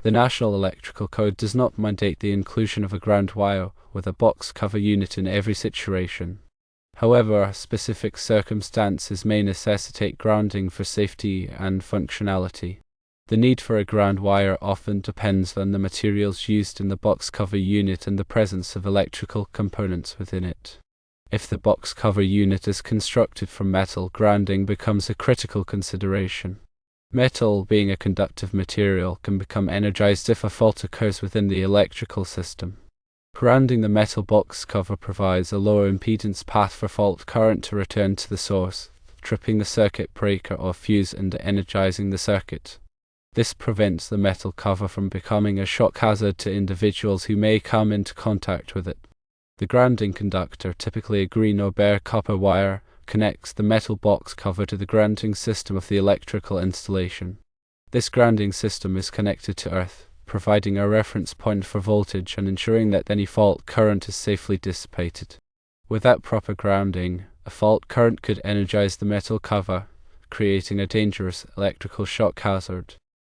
The National Electrical Code does not mandate the inclusion of a ground wire with a box cover unit in every situation. However, specific circumstances may necessitate grounding for safety and functionality. The need for a ground wire often depends on the materials used in the box cover unit and the presence of electrical components within it. If the box cover unit is constructed from metal, grounding becomes a critical consideration. Metal, being a conductive material, can become energized if a fault occurs within the electrical system. Grounding the metal box cover provides a lower impedance path for fault current to return to the source, tripping the circuit breaker or fuse and energizing the circuit. This prevents the metal cover from becoming a shock hazard to individuals who may come into contact with it. The grounding conductor, typically a green or bare copper wire, connects the metal box cover to the grounding system of the electrical installation. This grounding system is connected to earth, providing a reference point for voltage and ensuring that any fault current is safely dissipated. Without proper grounding, a fault current could energize the metal cover, creating a dangerous electrical shock hazard.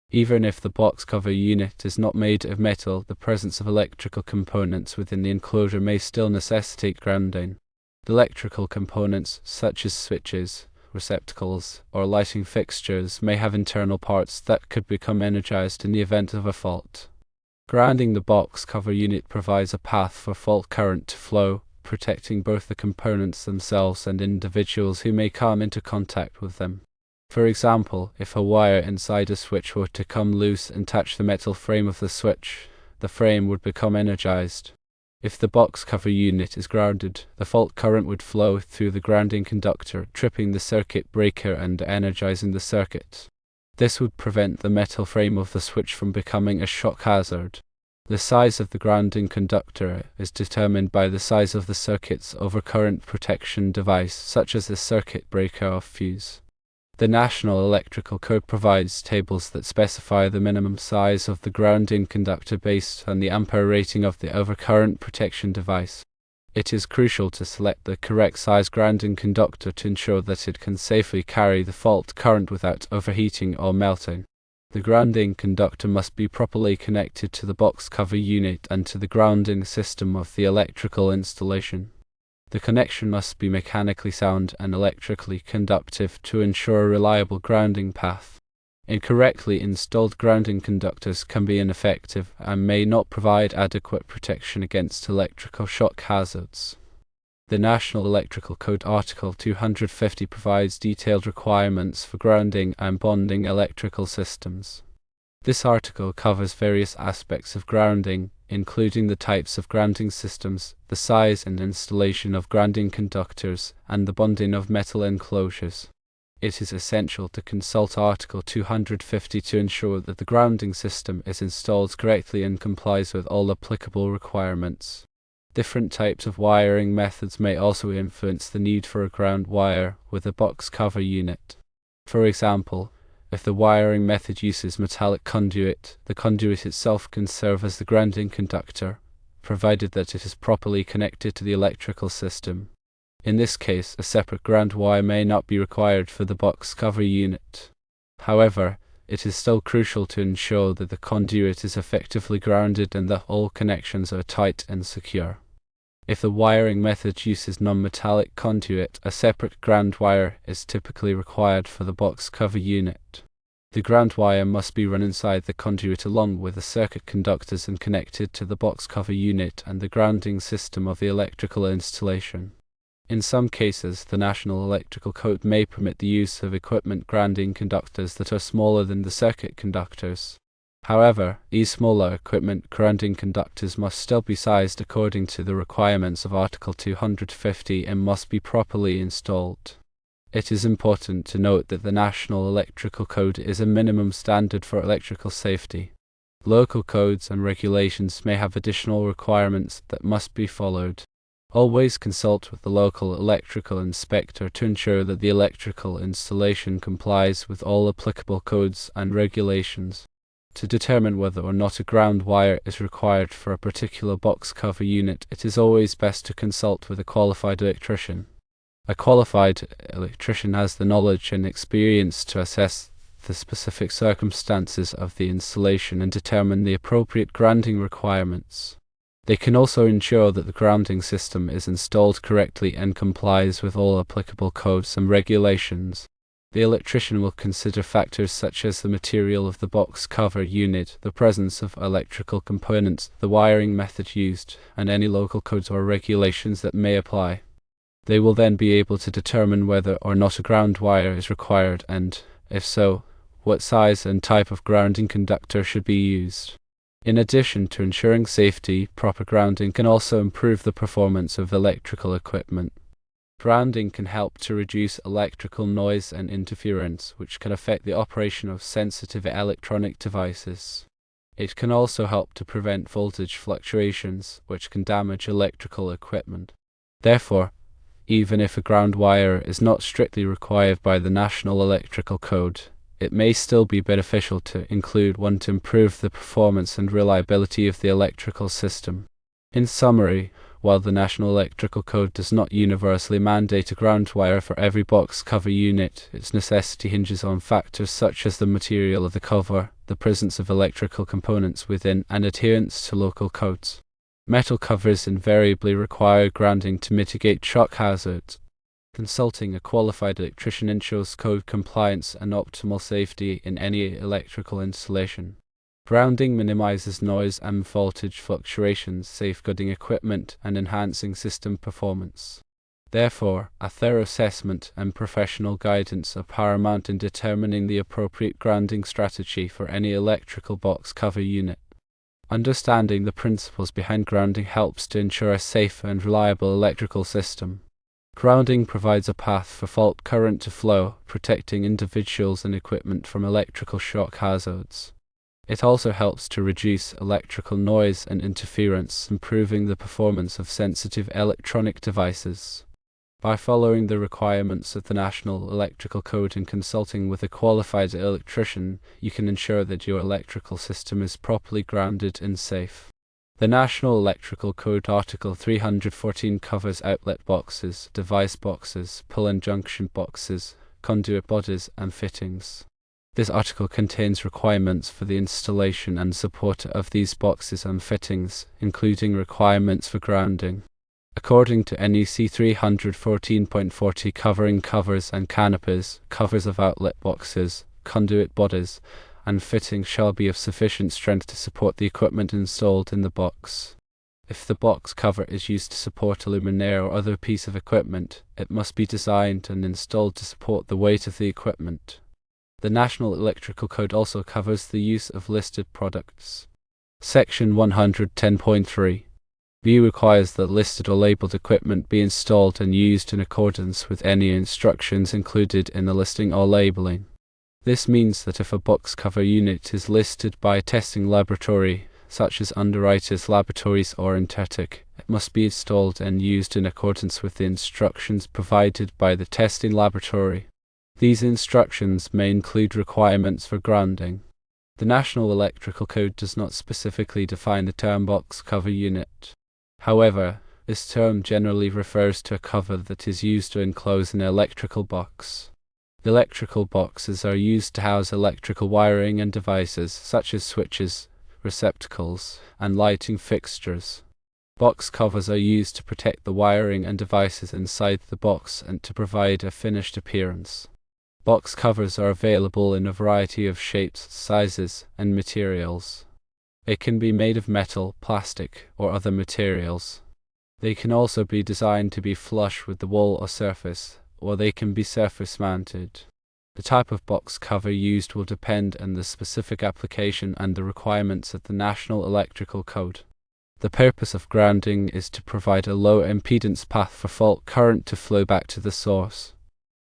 Even if the box cover unit is not made of metal, the presence of electrical components within the enclosure may still necessitate grounding. The electrical components, such as switches, receptacles, or lighting fixtures, may have internal parts that could become energized in the event of a fault. Grounding the box cover unit provides a path for fault current to flow, protecting both the components themselves and individuals who may come into contact with them. For example, if a wire inside a switch were to come loose and touch the metal frame of the switch, the frame would become energized. If the box cover unit is grounded, the fault current would flow through the grounding conductor, tripping the circuit breaker and energizing the circuit. This would prevent the metal frame of the switch from becoming a shock hazard. The size of the grounding conductor is determined by the size of the circuit's overcurrent protection device, such as the circuit breaker or fuse. The National Electrical Code provides tables that specify the minimum size of the grounding conductor based on the ampere rating of the overcurrent protection device. It is crucial to select the correct size grounding conductor to ensure that it can safely carry the fault current without overheating or melting. The grounding conductor must be properly connected to the box cover unit and to the grounding system of the electrical installation. The connection must be mechanically sound and electrically conductive to ensure a reliable grounding path. Incorrectly installed grounding conductors can be ineffective and may not provide adequate protection against electrical shock hazards. The National Electrical Code Article 250 provides detailed requirements for grounding and bonding electrical systems. This article covers various aspects of grounding, including the types of grounding systems, the size and installation of grounding conductors, and the bonding of metal enclosures. It is essential to consult Article 250 to ensure that the grounding system is installed correctly and complies with all applicable requirements. Different types of wiring methods may also influence the need for a ground wire with a box cover unit. For example, if the wiring method uses metallic conduit, the conduit itself can serve as the grounding conductor, provided that it is properly connected to the electrical system. In this case, a separate ground wire may not be required for the box cover unit. However, it is still crucial to ensure that the conduit is effectively grounded and that all connections are tight and secure. If the wiring method uses non-metallic conduit, a separate ground wire is typically required for the box cover unit. The ground wire must be run inside the conduit along with the circuit conductors and connected to the box cover unit and the grounding system of the electrical installation. In some cases, the National Electrical Code may permit the use of equipment grounding conductors that are smaller than the circuit conductors. However, these smaller equipment grounding conductors must still be sized according to the requirements of Article 250 and must be properly installed. It is important to note that the National Electrical Code is a minimum standard for electrical safety. Local codes and regulations may have additional requirements that must be followed. Always consult with the local electrical inspector to ensure that the electrical installation complies with all applicable codes and regulations. To determine whether or not a ground wire is required for a particular box cover unit, it is always best to consult with a qualified electrician. A qualified electrician has the knowledge and experience to assess the specific circumstances of the installation and determine the appropriate grounding requirements. They can also ensure that the grounding system is installed correctly and complies with all applicable codes and regulations. The electrician will consider factors such as the material of the box cover unit, the presence of electrical components, the wiring method used, and any local codes or regulations that may apply. They will then be able to determine whether or not a ground wire is required and, if so, what size and type of grounding conductor should be used. In addition to ensuring safety, proper grounding can also improve the performance of electrical equipment. Grounding can help to reduce electrical noise and interference, which can affect the operation of sensitive electronic devices. It can also help to prevent voltage fluctuations, which can damage electrical equipment. Therefore, even if a ground wire is not strictly required by the National Electrical Code, it may still be beneficial to include one to improve the performance and reliability of the electrical system. In summary, while the National Electrical Code does not universally mandate a ground wire for every box cover unit, its necessity hinges on factors such as the material of the cover, the presence of electrical components within, and adherence to local codes. Metal covers invariably require grounding to mitigate shock hazards. Consulting a qualified electrician ensures code compliance and optimal safety in any electrical installation. Grounding minimizes noise and voltage fluctuations, safeguarding equipment and enhancing system performance. Therefore, a thorough assessment and professional guidance are paramount in determining the appropriate grounding strategy for any electrical box cover unit. Understanding the principles behind grounding helps to ensure a safe and reliable electrical system. Grounding provides a path for fault current to flow, protecting individuals and equipment from electrical shock hazards. It also helps to reduce electrical noise and interference, improving the performance of sensitive electronic devices. By following the requirements of the National Electrical Code and consulting with a qualified electrician, you can ensure that your electrical system is properly grounded and safe. The National Electrical Code Article 314 covers outlet boxes, device boxes, pull-in junction boxes, conduit bodies, and fittings. This article contains requirements for the installation and support of these boxes and fittings, including requirements for grounding. According to NEC 314.40 covering covers and canopies, covers of outlet boxes, conduit bodies, and fittings shall be of sufficient strength to support the equipment installed in the box. If the box cover is used to support a luminaire or other piece of equipment, it must be designed and installed to support the weight of the equipment. The National Electrical Code also covers the use of listed products. Section 110.3 B requires that listed or labeled equipment be installed and used in accordance with any instructions included in the listing or labeling. This means that if a box cover unit is listed by a testing laboratory, such as Underwriters Laboratories or Intertech, it must be installed and used in accordance with the instructions provided by the testing laboratory. These instructions may include requirements for grounding. The National Electrical Code does not specifically define the term box cover unit. However, this term generally refers to a cover that is used to enclose an electrical box. The electrical boxes are used to house electrical wiring and devices such as switches, receptacles, and lighting fixtures. Box covers are used to protect the wiring and devices inside the box and to provide a finished appearance. Box covers are available in a variety of shapes, sizes, and materials. They can be made of metal, plastic, or other materials. They can also be designed to be flush with the wall or surface, or they can be surface mounted. The type of box cover used will depend on the specific application and the requirements of the National Electrical Code. The purpose of grounding is to provide a low impedance path for fault current to flow back to the source.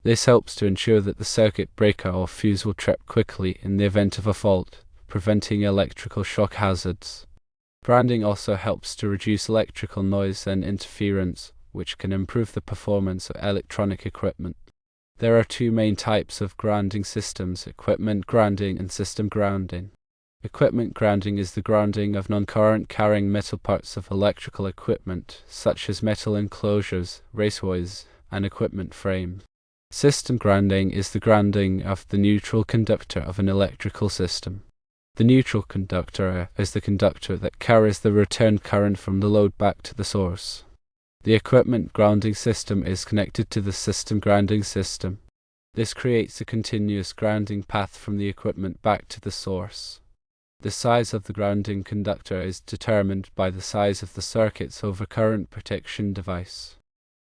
This helps to ensure that the circuit breaker or fuse will trip quickly in the event of a fault, preventing electrical shock hazards. Grounding also helps to reduce electrical noise and interference, which can improve the performance of electronic equipment. There are two main types of grounding systems: equipment grounding and system grounding. Equipment grounding is the grounding of non-current carrying metal parts of electrical equipment, such as metal enclosures, raceways, and equipment frames. System grounding is the grounding of the neutral conductor of an electrical system. The neutral conductor is the conductor that carries the return current from the load back to the source. The equipment grounding system is connected to the system grounding system. This creates a continuous grounding path from the equipment back to the source. The size of the grounding conductor is determined by the size of the circuit's overcurrent protection device.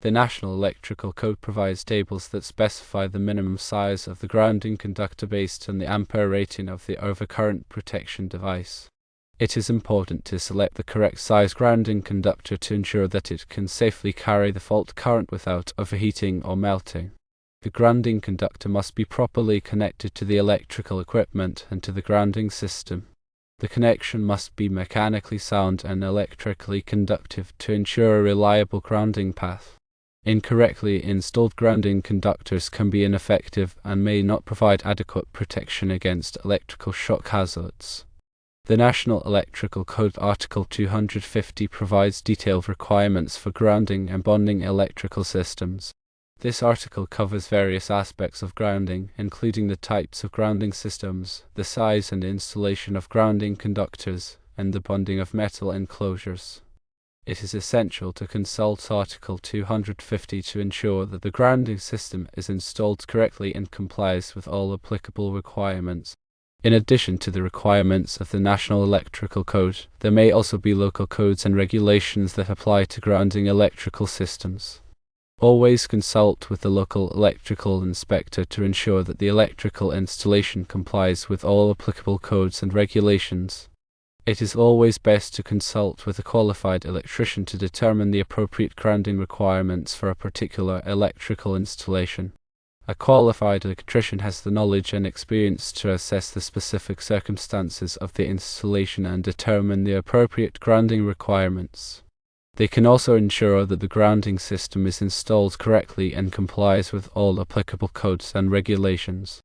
The National Electrical Code provides tables that specify the minimum size of the grounding conductor based on the ampere rating of the overcurrent protection device. It is important to select the correct size grounding conductor to ensure that it can safely carry the fault current without overheating or melting. The grounding conductor must be properly connected to the electrical equipment and to the grounding system. The connection must be mechanically sound and electrically conductive to ensure a reliable grounding path. Incorrectly installed grounding conductors can be ineffective and may not provide adequate protection against electrical shock hazards. The National Electrical Code Article 250 provides detailed requirements for grounding and bonding electrical systems. This article covers various aspects of grounding, including the types of grounding systems, the size and installation of grounding conductors, and the bonding of metal enclosures. It is essential to consult Article 250 to ensure that the grounding system is installed correctly and complies with all applicable requirements. In addition to the requirements of the National Electrical Code, there may also be local codes and regulations that apply to grounding electrical systems. Always consult with the local electrical inspector to ensure that the electrical installation complies with all applicable codes and regulations. It is always best to consult with a qualified electrician to determine the appropriate grounding requirements for a particular electrical installation. A qualified electrician has the knowledge and experience to assess the specific circumstances of the installation and determine the appropriate grounding requirements. They can also ensure that the grounding system is installed correctly and complies with all applicable codes and regulations.